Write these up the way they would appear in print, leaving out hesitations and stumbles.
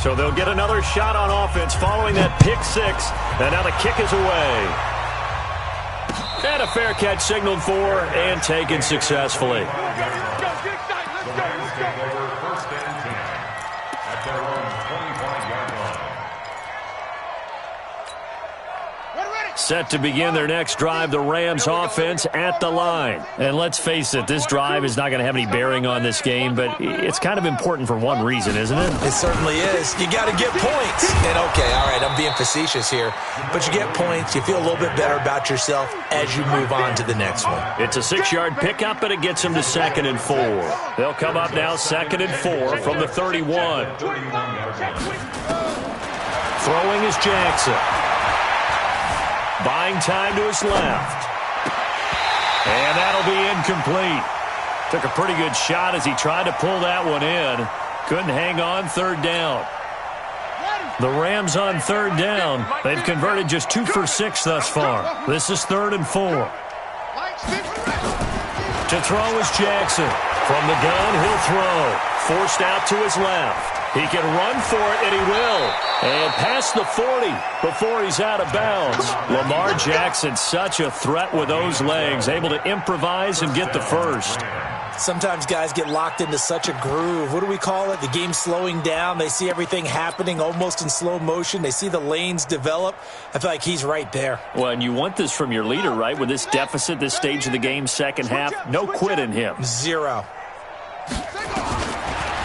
So they'll get another shot on offense following that pick six. And now the kick is away. And a fair catch signaled for and taken successfully. Set to begin their next drive, the Rams offense at the line. And let's face it, this drive is not going to have any bearing on this game, but it's kind of important for one reason, isn't it? It certainly is. You got to get points. And okay, all right, I'm being facetious here, but you get points, you feel a little bit better about yourself as you move on to the next one. It's a 6-yard pickup, and it gets them to 2nd and 4. They'll come up now 2nd and 4 from the 31. Throwing is Jackson. Buying time to his left. And that'll be incomplete. Took a pretty good shot as he tried to pull that one in. Couldn't hang on 3rd down. The Rams on 3rd down. They've converted just 2 for 6 thus far. This is 3rd and 4. To throw is Jackson. From the gun, he'll throw. Forced out to his left. He can run for it, and he will. And past the 40 before he's out of bounds. Lamar Jackson, such a threat with those legs, able to improvise and get the first. Sometimes guys get locked into such a groove. What do we call it? The game slowing down. They see everything happening almost in slow motion. They see the lanes develop. I feel like he's right there. Well, and you want this from your leader, right? With this deficit, this stage of the game, second half, no quit in him. 0.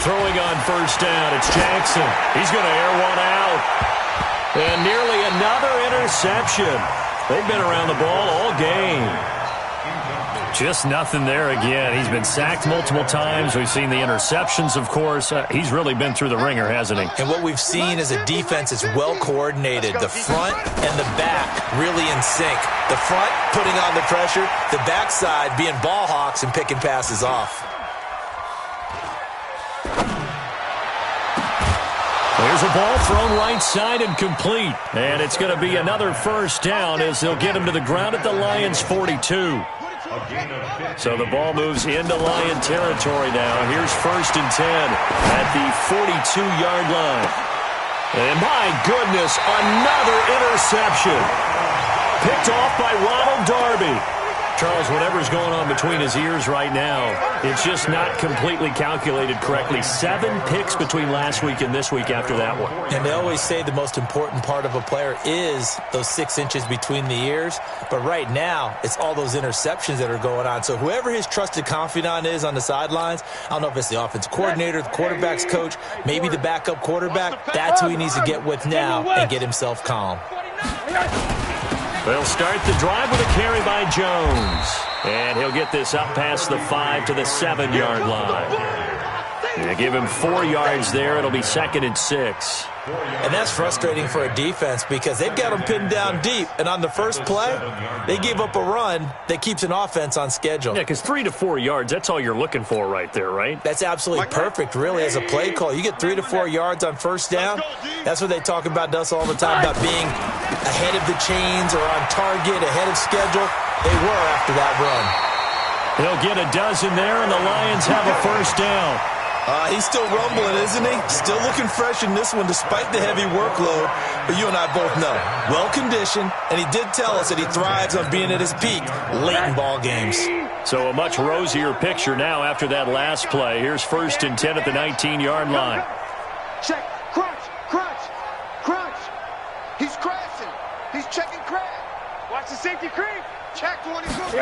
Throwing on 1st down, it's Jackson. He's going to air one out. And nearly another interception. They've been around the ball all game. Just nothing there again. He's been sacked multiple times. We've seen the interceptions, of course. He's really been through the ringer, hasn't he? And what we've seen is a defense that's well coordinated. The front and the back really in sync. The front putting on the pressure. The backside being ball hawks and picking passes off. There's a ball thrown right side and complete. And it's going to be another 1st down as they'll get him to the ground at the Lions' 42. So the ball moves into Lion territory now. Here's 1st and 10 at the 42-yard line. And my goodness, another interception. Picked off by Ronald Darby. Charles, whatever's going on between his ears right now, it's just not completely calculated correctly. 7 picks between last week and this week after that one. And they always say the most important part of a player is those 6 inches between the ears. But right now, it's all those interceptions that are going on. So whoever his trusted confidant is on the sidelines, I don't know if it's the offensive coordinator, the quarterback's coach, maybe the backup quarterback, that's who he needs to get with now and get himself calm. They'll start the drive with a carry by Jones. And he'll get this up past the 5 to the 7-yard line. They give him 4 yards there. It'll be 2nd and 6. And that's frustrating for a defense because they've got them pinned down deep. And on the first play, they gave up a run that keeps an offense on schedule. Yeah, because 3 to 4 yards, that's all you're looking for right there, right? That's absolutely perfect, really, as a play call. You get 3 to 4 yards on 1st down. That's what they talk about us all the time, about being ahead of the chains or on target, ahead of schedule. They were after that run. They'll get a dozen there, and the Lions have a 1st down. He's still rumbling, isn't he? Still looking fresh in this one despite the heavy workload. But you and I both know, well-conditioned, and he did tell us that he thrives on being at his peak late in ball games. So a much rosier picture now after that last play. Here's 1st and 10 at the 19-yard line. Check, crunch, crunch, crunch. He's crashing. He's checking crash. Watch the safety creep. Check 22.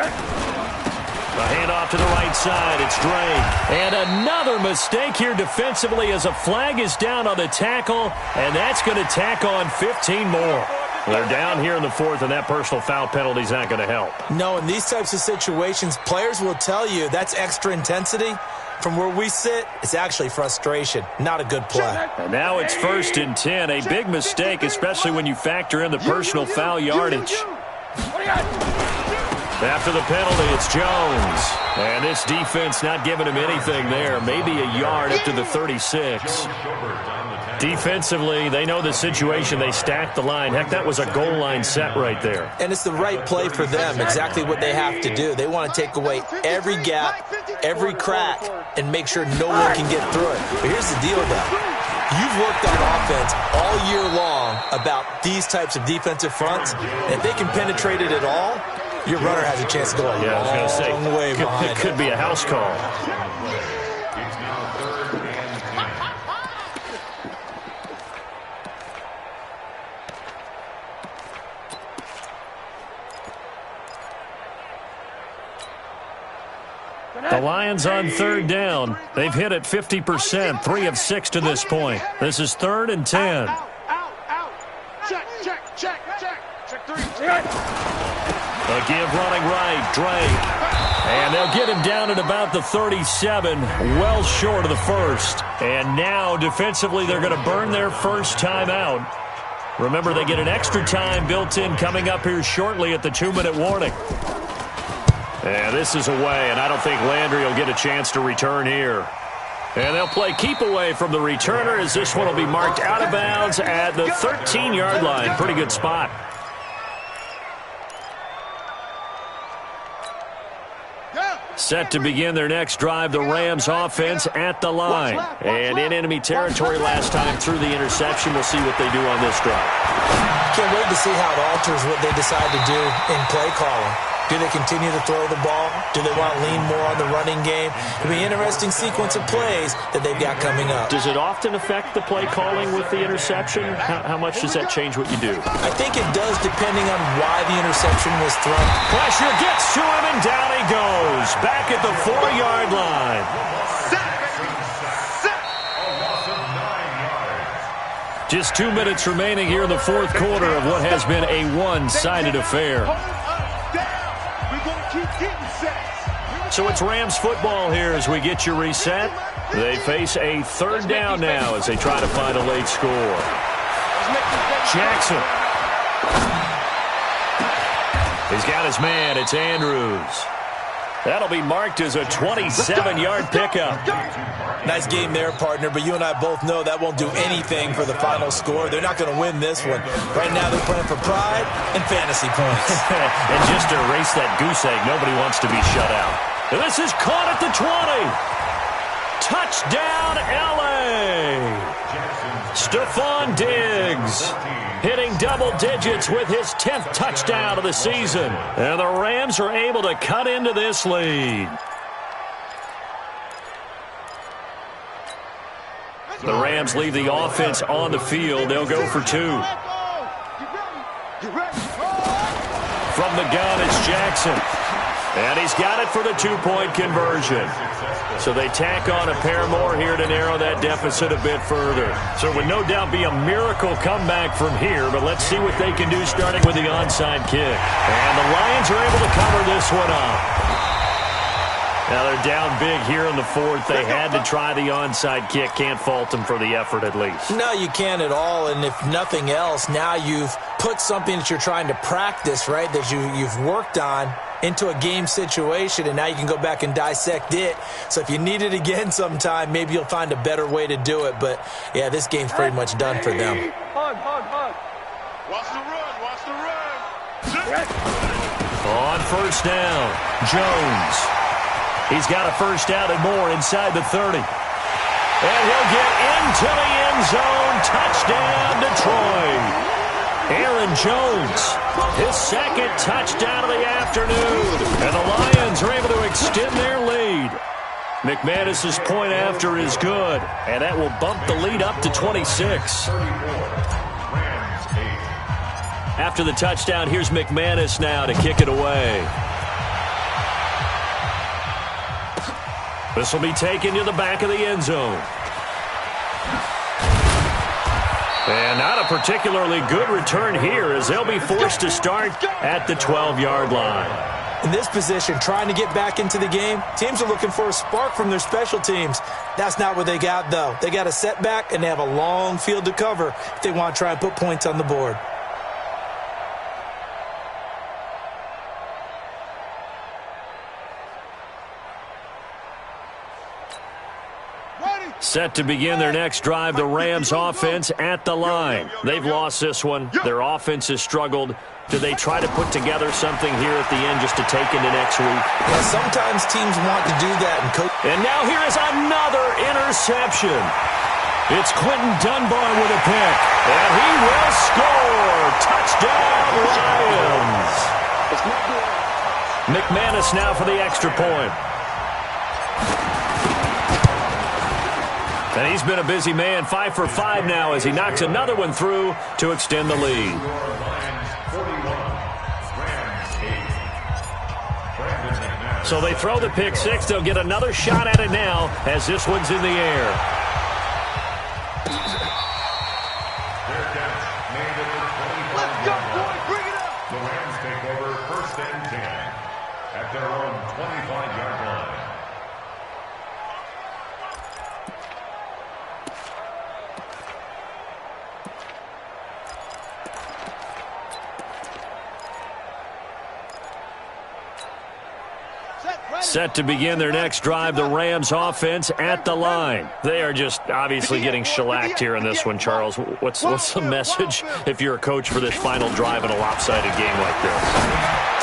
A handoff to the right side. It's Drake. And another mistake here defensively as a flag is down on the tackle, and that's going to tack on 15 more. They're down here in the 4th, and that personal foul penalty is not going to help. No, in these types of situations, players will tell you that's extra intensity. From where we sit, it's actually frustration, not a good play. And now it's 1st and 10. A big mistake, especially when you factor in the personal foul yardage. After the penalty, it's Jones. And this defense not giving him anything there. Maybe a yard up to the 36. Defensively, they know the situation. They stacked the line. Heck, that was a goal line set right there. And it's the right play for them, exactly what they have to do. They want to take away every gap, every crack, and make sure no one can get through it. But here's the deal, though. You've worked on offense all year long about these types of defensive fronts. And if they can penetrate it at all, your runner has a chance to go a long way behind. It could be a house call. The Lions on third down. They've hit it 50%, 3 of 6 to this point. This is 3rd and 10. Out. Check 3. A give running right, Drake. And they'll get him down at about the 37, well short of the first. And now, defensively, they're going to burn their first timeout. Remember, they get an extra time built in coming up here shortly at the 2-minute warning. And this is away, and I don't think Landry will get a chance to return here. And they'll play keep away from the returner as this one will be marked out of bounds at the 13-yard line. Pretty good spot. Set to begin their next drive, the Rams offense at the line. And in enemy territory last time through the interception. We'll see what they do on this drive. Can't wait to see how it alters what they decide to do in play calling. Do they continue to throw the ball? Do they want to lean more on the running game? It'll be an interesting sequence of plays that they've got coming up. Does it often affect the play calling with the interception? How much does that change what you do? I think it does, depending on why the interception was thrown. Pressure gets to him, and down he goes. Back at the 4-yard line. Just 2 minutes remaining here in the fourth quarter of what has been a one-sided affair. So it's Rams football here as we get you reset. They face a third down now as they try to find a late score. Jackson. He's got his man. It's Andrews. That'll be marked as a 27-yard pickup. Nice game there, partner, but you and I both know that won't do anything for the final score. They're not going to win this one. Right now they're playing for pride and fantasy points. And just to erase that goose egg, nobody wants to be shut out. And this is caught at the 20. Touchdown, L.A. Stephon Diggs hitting double digits with his 10th touchdown of the season. And the Rams are able to cut into this lead. The Rams leave the offense on the field. They'll go for 2. From the gun, it's Jackson. And he's got it for the 2-point conversion. So they tack on a pair more here to narrow that deficit a bit further. So it would no doubt be a miracle comeback from here, but let's see what they can do starting with the onside kick. And the Lions are able to cover this one up. Now they're down big here in the fourth. They had to try the onside kick. Can't fault them for the effort at least. No, you can't at all. And if nothing else, now you've put something that you're trying to practice, right, that you've worked on into a game situation, and now you can go back and dissect it. So if you need it again sometime, maybe you'll find a better way to do it. But, yeah, this game's pretty much done for them. Hug. Watch the run. On first down, Jones. He's got a first down and more inside the 30. And he'll get into the end zone. Touchdown, Detroit. Aaron Jones, his second touchdown of the afternoon. And the Lions are able to extend their lead. McManus's point after is good, and that will bump the lead up to 26. After the touchdown, here's McManus now to kick it away. This will be taken to the back of the end zone. And not a particularly good return here as they'll be forced to start at the 12-yard line. In this position, trying to get back into the game, teams are looking for a spark from their special teams. That's not what they got, though. They got a setback, and they have a long field to cover if they want to try and put points on the board. Set to begin their next drive, the Rams offense at the line. They've lost this one. Their offense has struggled. Do they try to put together something here at the end just to take into next week? Yeah, sometimes teams want to do that. And now here is another interception. It's Quentin Dunbar with a pick, and he will score. Touchdown, Lions. McManus now for the extra point. And he's been a busy man, 5 for 5 now as he knocks another one through to extend the lead. So they throw the pick six. They'll get another shot at it now as this one's in the air. Let's go, boys. Bring it up. The Rams take over 1st and 10 at their own 25-yard line. Set to begin their next drive, the Rams offense at the line. They are just obviously getting shellacked here in this one, Charles. What's the message if you're a coach for this final drive in a lopsided game like this?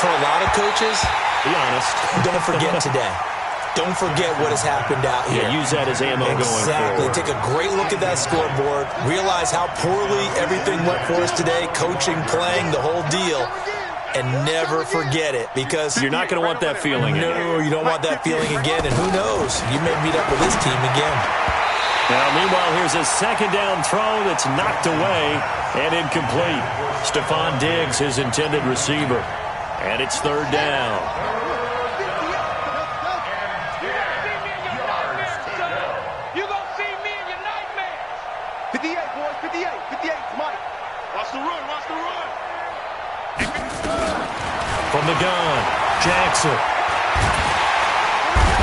For a lot of coaches, be honest. Don't forget today. Don't forget what has happened out here. Yeah, use that as ammo going forward. Exactly. Take a great look at that scoreboard. Realize how poorly everything went for us today, coaching, playing, the whole deal. And never forget it, because you're not going to want that feeling. No, you don't want that feeling again. And who knows? You may meet up with this team again. Now, meanwhile, here's a second down throw that's knocked away and incomplete. Stephon Diggs, his intended receiver. And it's 3rd down. You're going to see me in your nightmares. 58, boys. 58. 58, Mike. Watch the run. Watch the run. From the gun, Jackson.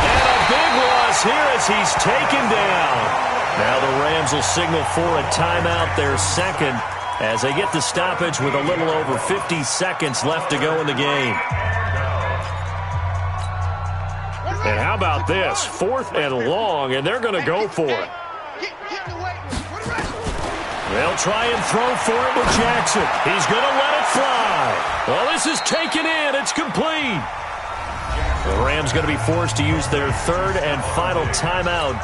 And a big loss here as he's taken down. Now the Rams will signal for a timeout, their second, as they get the stoppage with a little over 50 seconds left to go in the game. And how about this? 4th and long, and they're going to go for it. They'll try and throw for it with Jackson. He's going to let it fly. Well, this is taken in. It's complete. The Rams going to be forced to use their 3rd and final timeout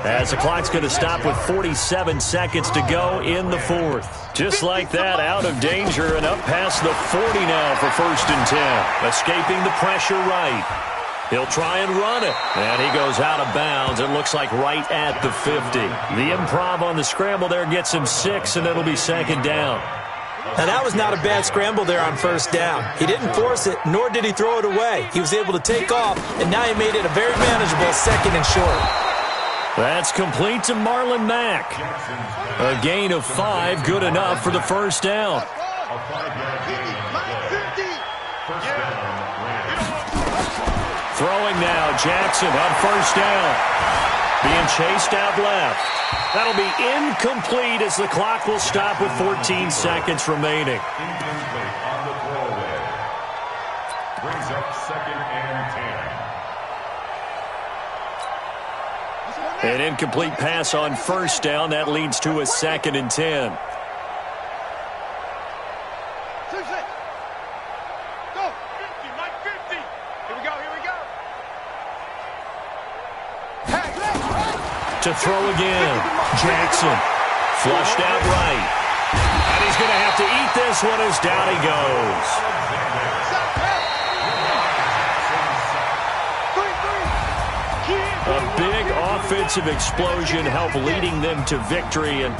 as the clock's going to stop with 47 seconds to go in the 4th. Just like that, out of danger and up past the 40 now for 1st and 10. Escaping the pressure right. He'll try and run it. And he goes out of bounds. It looks like right at the 50. The improv on the scramble there gets him 6, and it'll be 2nd down. Now, that was not a bad scramble there on 1st down. He didn't force it, nor did he throw it away. He was able to take off, and now he made it a very manageable 2nd and short. That's complete to Marlon Mack. A gain of 5, good enough for the 1st down. Throwing now, Jackson on 1st down. Being chased out left. That'll be incomplete as the clock will stop with 14 seconds remaining. Incomplete on the throwaway. Brings up 2nd and 10. An incomplete pass on 1st down. That leads to a 2nd and 10. To throw again. Jackson. Flushed out right. And he's going to have to eat this one as down he goes. A big offensive explosion helped leading them to victory. And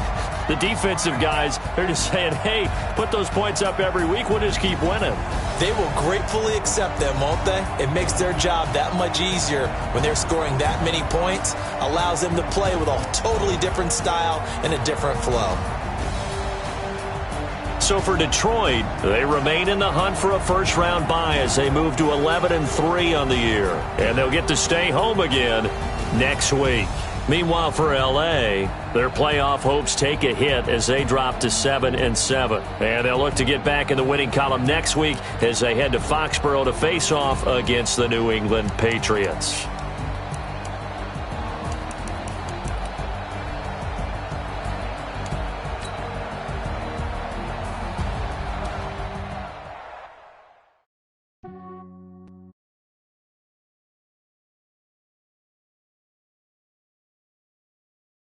the defensive guys, they're just saying, hey, put those points up every week. We'll just keep winning. They will gratefully accept them, won't they? It makes their job that much easier when they're scoring that many points. Allows them to play with a totally different style and a different flow. So for Detroit, they remain in the hunt for a first-round bye as they move to 11-3 on the year. And they'll get to stay home again next week. Meanwhile, for L.A., their playoff hopes take a hit as they drop to 7-7. And they'll look to get back in the winning column next week as they head to Foxborough to face off against the New England Patriots.